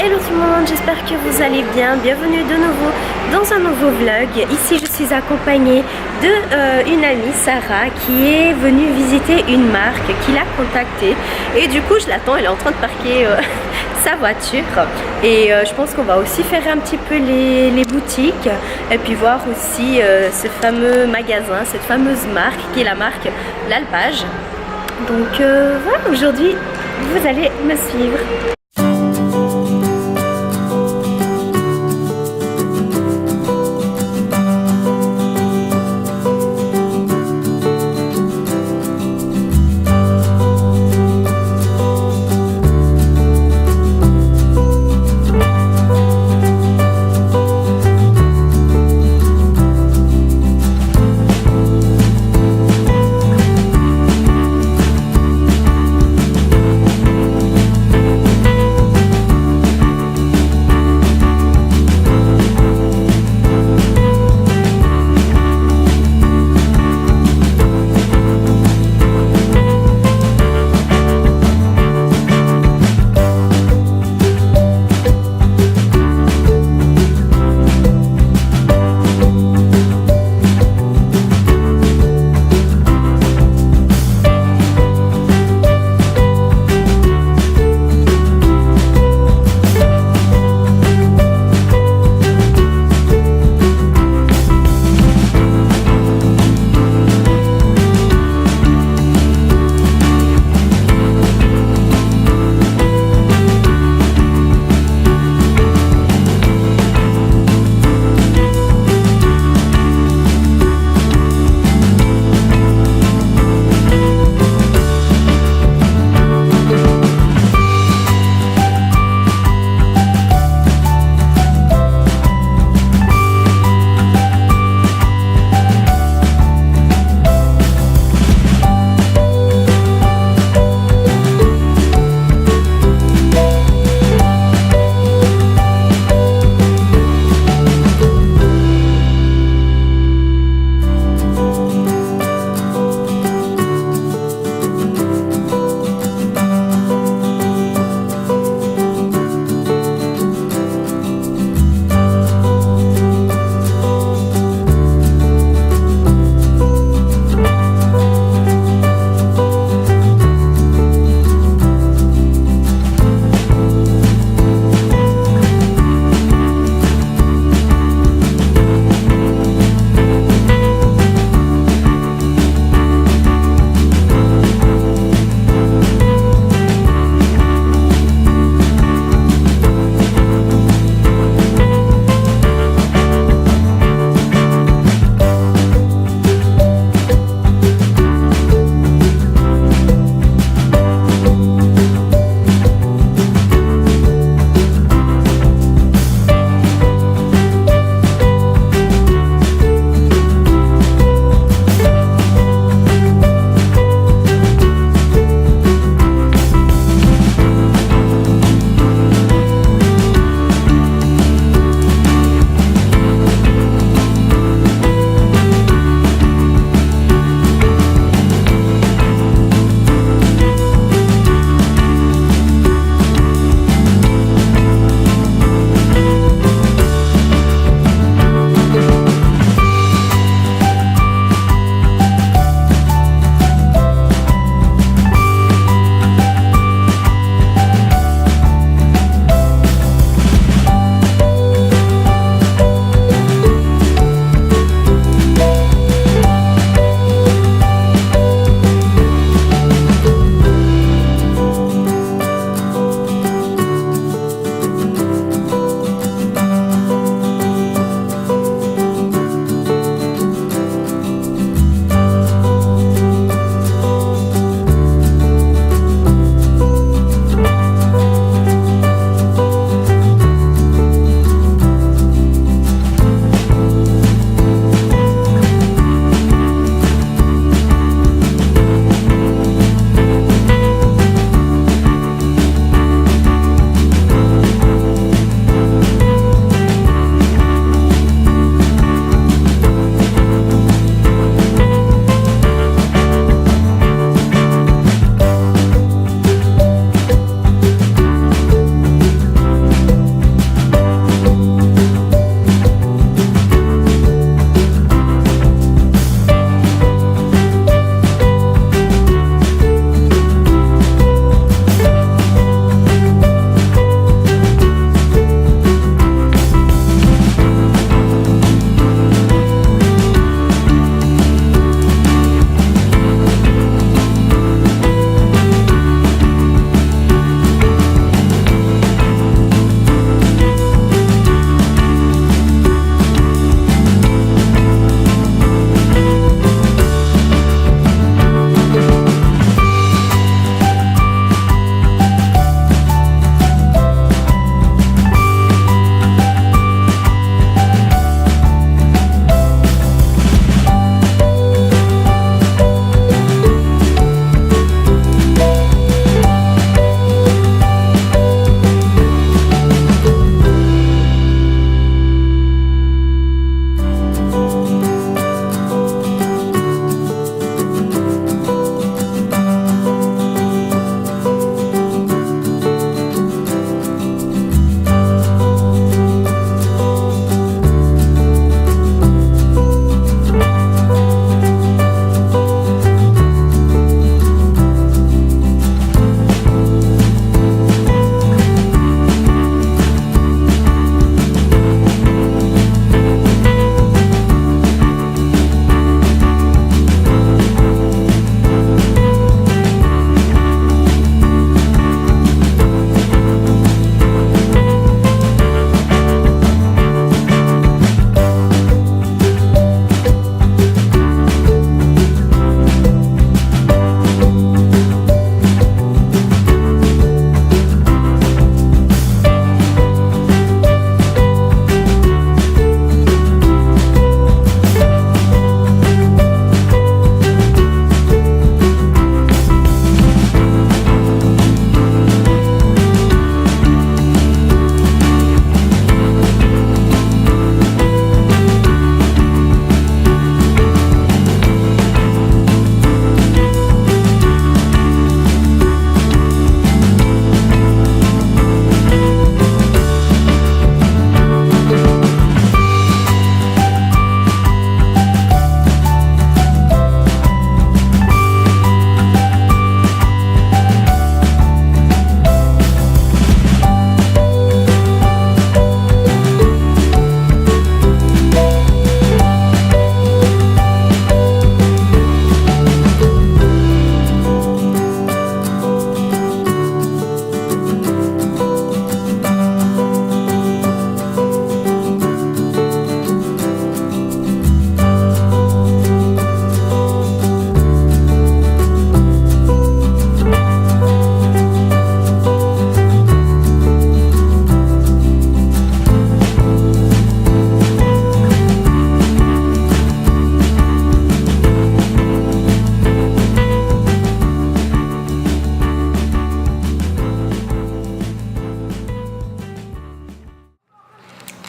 Hello tout le monde, j'espère que vous allez bien. Bienvenue de nouveau dans un nouveau vlog. Ici je suis accompagnée de une amie, Sarah, qui est venue visiter une marque, qui l'a contactée. Et du coup je l'attends, elle est en train de parquer sa voiture. Et je pense qu'on va aussi faire un petit peu les boutiques. Et puis voir aussi ce fameux magasin, cette fameuse marque qui est la marque L'Alpage. Donc voilà, aujourd'hui vous allez me suivre.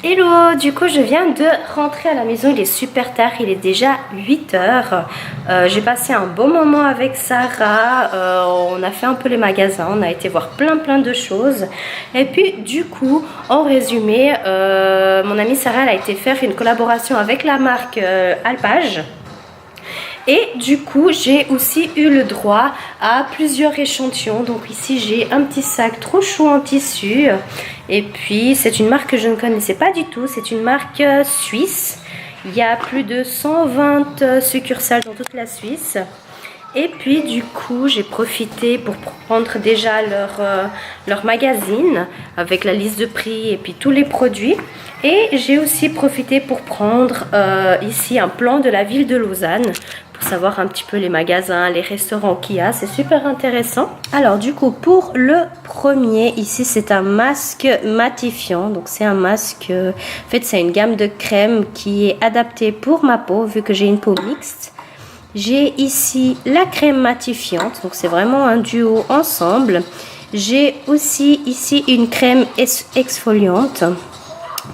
Hello, du coup je viens de rentrer à la maison, il est super tard, il est déjà 8h. J'ai passé un bon moment avec Sarah, on a fait un peu les magasins, on a été voir plein de choses. Et puis du coup, en résumé, mon amie Sarah elle a été faire une collaboration avec la marque Alpage. Et du coup, j'ai aussi eu le droit à plusieurs échantillons. Donc ici, j'ai un petit sac trop chou en tissu. Et puis, c'est une marque que je ne connaissais pas du tout. C'est une marque suisse. Il y a plus de 120 succursales dans toute la Suisse. Et puis du coup j'ai profité pour prendre déjà leur magazine avec la liste de prix et puis tous les produits. Et j'ai aussi profité pour prendre ici un plan de la ville de Lausanne pour savoir un petit peu les magasins, les restaurants qu'il y a. C'est super intéressant. Alors du coup pour le premier ici c'est un masque matifiant. Donc c'est un masque, en fait c'est une gamme de crème qui est adaptée pour ma peau vu que j'ai une peau mixte. J'ai ici la crème matifiante, donc c'est vraiment un duo ensemble. J'ai aussi ici une crème exfoliante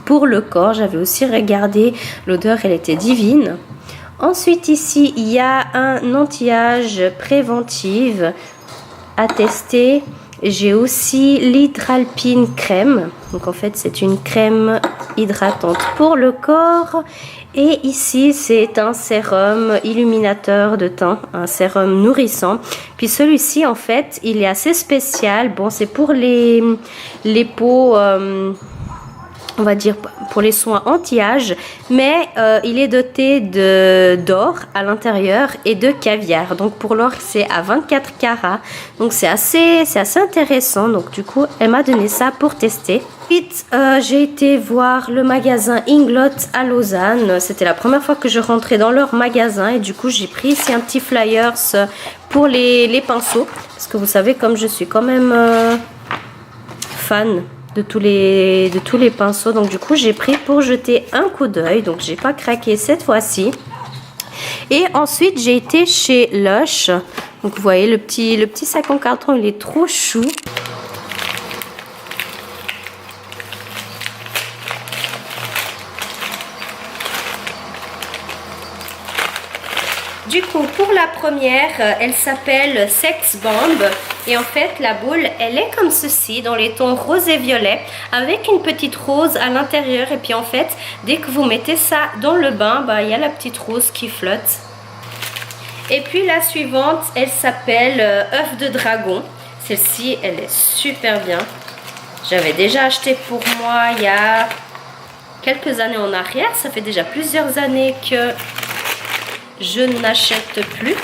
pour le corps. J'avais aussi regardé, l'odeur elle était divine. Ensuite ici il y a un anti-âge préventif à tester. J'ai aussi l'Hydralpine crème. Donc en fait c'est une crème hydratante pour le corps. Et ici c'est un sérum illuminateur de teint, un sérum nourrissant. Puis celui-ci en fait il est assez spécial. Bon c'est pour les peaux, on va dire pour les soins anti-âge, mais il est doté d'or à l'intérieur et de caviar. Donc pour l'or c'est à 24 carats, donc c'est assez intéressant. Donc du coup elle m'a donné ça pour tester. Ensuite j'ai été voir le magasin Inglot à Lausanne. C'était la première fois que je rentrais dans leur magasin et du coup j'ai pris ici un petit flyers pour les pinceaux, parce que vous savez comme je suis quand même fan de tous les pinceaux, donc du coup j'ai pris pour jeter un coup d'œil. Donc j'ai pas craqué cette fois-ci. Et ensuite j'ai été chez Lush. Donc vous voyez le petit sac en carton, il est trop chou. Du coup, pour la première, elle s'appelle Sex Bomb. Et en fait, la boule, elle est comme ceci, dans les tons rose et violet, avec une petite rose à l'intérieur. Et puis en fait, dès que vous mettez ça dans le bain, bah, il y a la petite rose qui flotte. Et puis la suivante, elle s'appelle œuf de dragon. Celle-ci, elle est super bien. J'avais déjà acheté pour moi il y a quelques années en arrière. Ça fait déjà plusieurs années que je n'achète plus.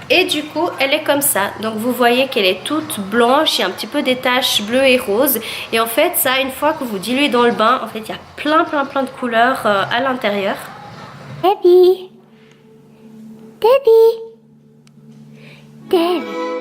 Et du coup elle est comme ça. Donc vous voyez qu'elle est toute blanche, il y a un petit peu des taches bleues et roses. Et en fait ça, une fois que vous diluez dans le bain, en fait il y a plein de couleurs à l'intérieur. Debbie, Debbie, Debbie.